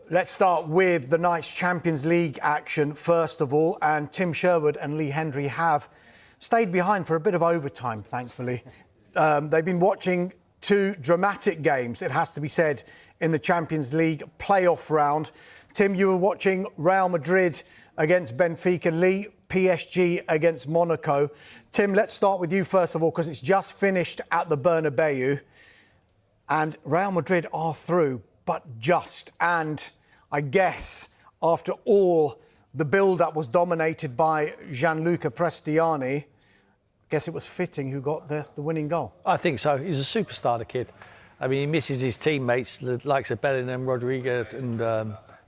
Let's start with the night's Champions League action first of all. And Tim Sherwood and Lee Hendry have stayed behind for a bit of overtime, thankfully. They've been watching two dramatic games, it has to be said, in the Champions League playoff round. Tim, you were watching Real Madrid against Benfica. Lee, PSG against Monaco. Tim, let's start with you first of all, because it's just finished at the Bernabeu. And Real Madrid are through, but just. And I guess after all, the build-up was dominated by Gianluca Prestiani. I guess it was fitting who got the winning goal. I think so. He's a superstar, the kid. I mean, he misses his teammates, the likes of Bellingham, Rodrigo, and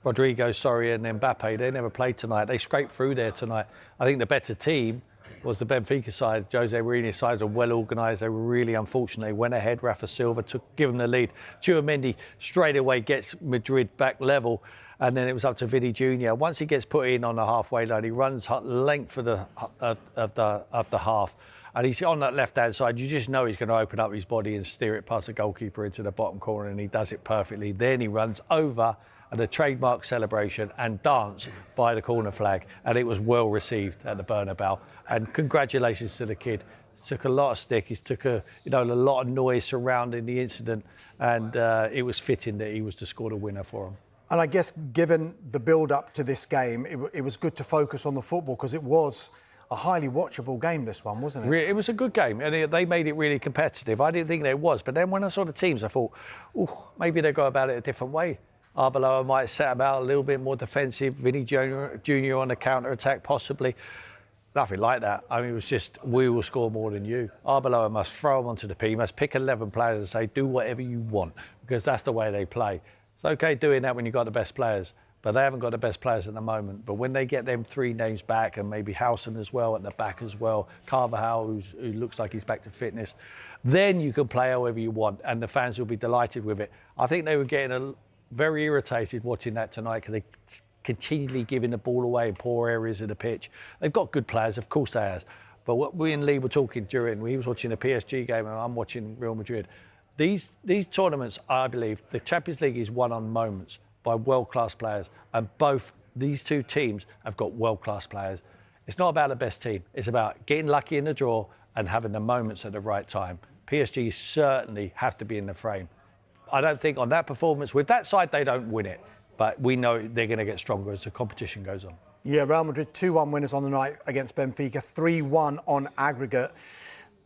Mbappe. They never played tonight. They scraped through there tonight. I think the better team was the Benfica side. Jose Mourinho's side are well organised. They were really unfortunate. They went ahead. Rafa Silva give them the lead. Tchouaméni straight away gets Madrid back level. And then it was up to Vinny Jr. Once he gets put in on the halfway line, he runs length of the half. And he's on that left-hand side. You just know he's going to open up his body and steer it past the goalkeeper into the bottom corner, and he does it perfectly. Then he runs over and a trademark celebration and dance by the corner flag, and it was well received at the Bernabeu. And congratulations to the kid. He took a lot of stick. He took a lot of noise surrounding the incident, and it was fitting that he was to score the winner for him. And I guess given the build-up to this game, it was good to focus on the football, because it was a highly watchable game, this one, wasn't it? It was a good game, and they made it really competitive. I didn't think there was, but then when I saw the teams, I thought, maybe they go about it a different way. Arbeloa might set about a little bit more defensive. Vinny Jr on the counter-attack, possibly. Nothing like that. I mean, it was just, we will score more than you. Arbeloa must throw them onto the pitch. He must pick 11 players and say, do whatever you want, because that's the way they play. It's OK doing that when you've got the best players, but they haven't got the best players at the moment. But when they get them three names back, and maybe Howson as well at the back as well, Carvajal, who looks like he's back to fitness, then you can play however you want, and the fans will be delighted with it. I think they were getting very irritated watching that tonight, because they continually giving the ball away in poor areas of the pitch. They've got good players, of course they have. But what we and Lee were talking during, he was watching the PSG game and I'm watching Real Madrid. These tournaments, I believe, the Champions League is won on moments by world-class players, and both these two teams have got world-class players. It's not about the best team. It's about getting lucky in the draw and having the moments at the right time. PSG certainly have to be in the frame. I don't think on that performance, with that side, they don't win it. But we know they're going to get stronger as the competition goes on. Yeah, Real Madrid 2-1 winners on the night against Benfica, 3-1 on aggregate.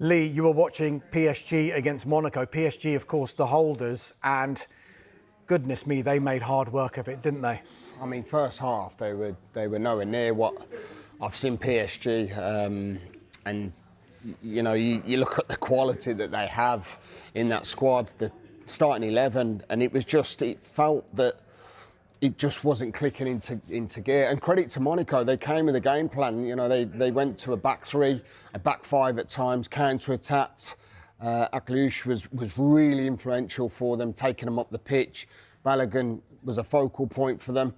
Lee, you were watching PSG against Monaco. PSG, of course, the holders, and goodness me, they made hard work of it, didn't they? I mean, first half, they were nowhere near what I've seen PSG. And, you know, you look at the quality that they have in that squad, the starting 11, and it felt that it just wasn't clicking into gear. And credit to Monaco, they came with a game plan. You know, they went to a back three, a back five at times, counter-attacked. Akliouche was really influential for them, taking them up the pitch. Balogun was a focal point for them.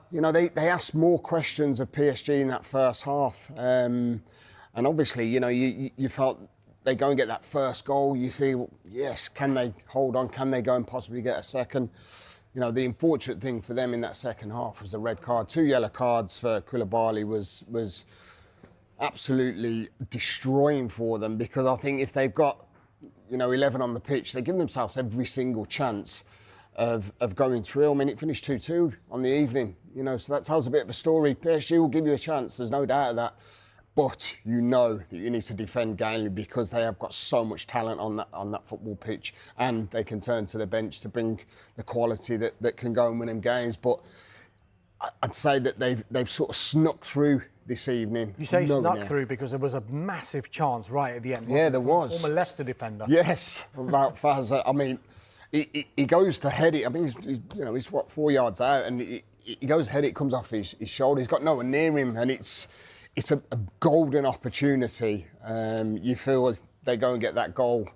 You know, they asked more questions of PSG in that first half. And obviously, you know, you felt they go and get that first goal. You think, well, yes, can they hold on? Can they go and possibly get a second? You know, the unfortunate thing for them in that second half was the red card. 2 yellow cards for Koulibaly was absolutely destroying for them, because I think if they've got, you know, 11 on the pitch, they give themselves every single chance of going through. I mean, it finished 2-2 on the evening, you know, so that tells a bit of a story. PSG will give you a chance, there's no doubt of that. But you know that you need to defend gamely, because they have got so much talent on that football pitch, and they can turn to the bench to bring the quality that can go and win them games. But I'd say that they've sort of snuck through this evening. You say snuck through because there was a massive chance right at the end. Yeah, there was. Former Leicester defender. Yes, about Faz. I mean, he goes to head it. I mean, he's what, 4 yards out, and he goes to head it, comes off his shoulder. He's got no one near him, and it's a golden opportunity. You feel if they go and get that goal,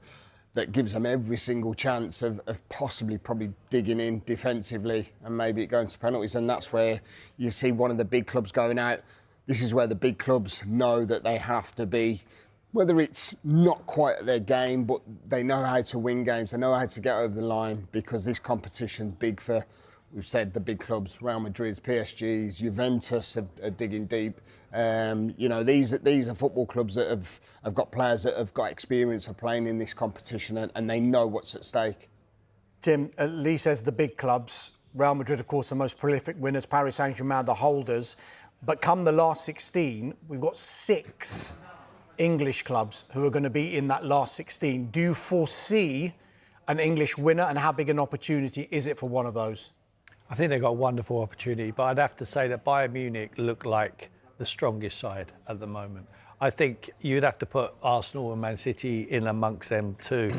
that gives them every single chance of probably digging in defensively, and maybe it going to penalties. And that's where you see one of the big clubs going out. This is where the big clubs know that they have to be, whether it's not quite at their game, but they know how to win games. They know how to get over the line, because this competition's big for we've said the big clubs, Real Madrid's, PSG's, Juventus are digging deep. You know, these are football clubs that have got players that have got experience of playing in this competition, and they know what's at stake. Tim, Lee says the big clubs. Real Madrid, of course, the most prolific winners. Paris Saint-Germain, the holders. But come the last 16, we've got 6 English clubs who are going to be in that last 16. Do you foresee an English winner, and how big an opportunity is it for one of those? I think they've got a wonderful opportunity, but I'd have to say that Bayern Munich look like the strongest side at the moment. I think you'd have to put Arsenal and Man City in amongst them too.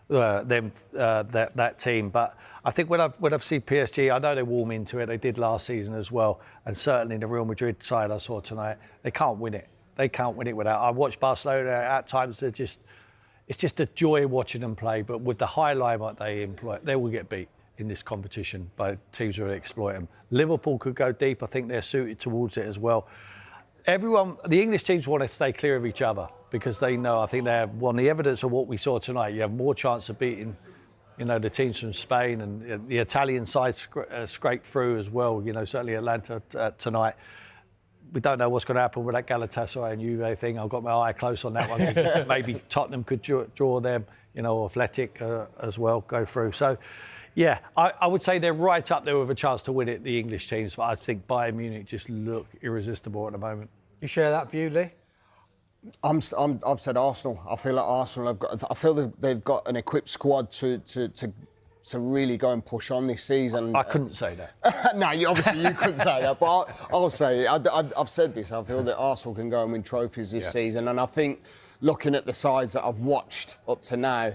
That team, but I think when I've seen PSG, I know they warm into it. They did last season as well, and certainly the Real Madrid side I saw tonight, they can't win it. They can't win it without. I watched Barcelona at times. It's just a joy watching them play. But with the high line that they employ, they will get beat in this competition by teams who will exploit them. Liverpool could go deep. I think they're suited towards it as well. The English teams want to stay clear of each other because they know, I think they have, on the evidence of what we saw tonight, you have more chance of beating, you know, the teams from Spain, and the Italian side scraped through as well, you know, certainly Atlanta tonight. We don't know what's going to happen with that Galatasaray and Juve thing. I've got my eye close on that one. Maybe Tottenham could draw them, you know, Athletic as well, go through. So, yeah, I would say they're right up there with a chance to win it, the English teams, but I think Bayern Munich just look irresistible at the moment. You share that view, Lee? I've said Arsenal. I feel like Arsenal have got. I feel that they've got an equipped squad to really go and push on this season. I couldn't say that. No, you couldn't say that, but I'll say it. I've said this. I feel that Arsenal can go and win trophies this season, and I think looking at the sides that I've watched up to now,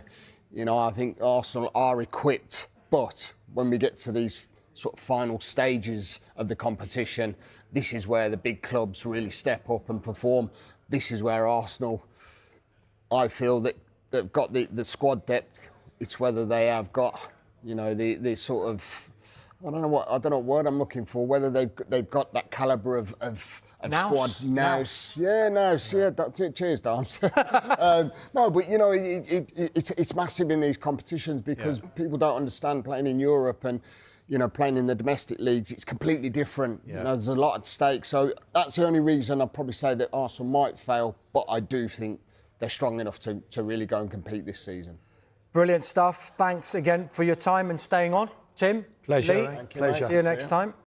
you know, I think Arsenal are equipped. But when we get to these sort of final stages of the competition, this is where the big clubs really step up and perform. This is where Arsenal, I feel that they've got the squad depth. It's whether they have got, you know, the sort of, I don't know what word I'm looking for. Whether they've got that calibre of squad nous. Yeah, nous. Yeah, cheers, Dams. No, but you know, it's massive in these competitions because people don't understand playing in Europe and, you know, playing in the domestic leagues. It's completely different. Yeah. You know, there's a lot at stake. So that's the only reason I'd probably say that Arsenal might fail. But I do think they're strong enough to really go and compete this season. Brilliant stuff. Thanks again for your time and staying on, Tim. Pleasure. Lee, Thank you. Pleasure. See you next time.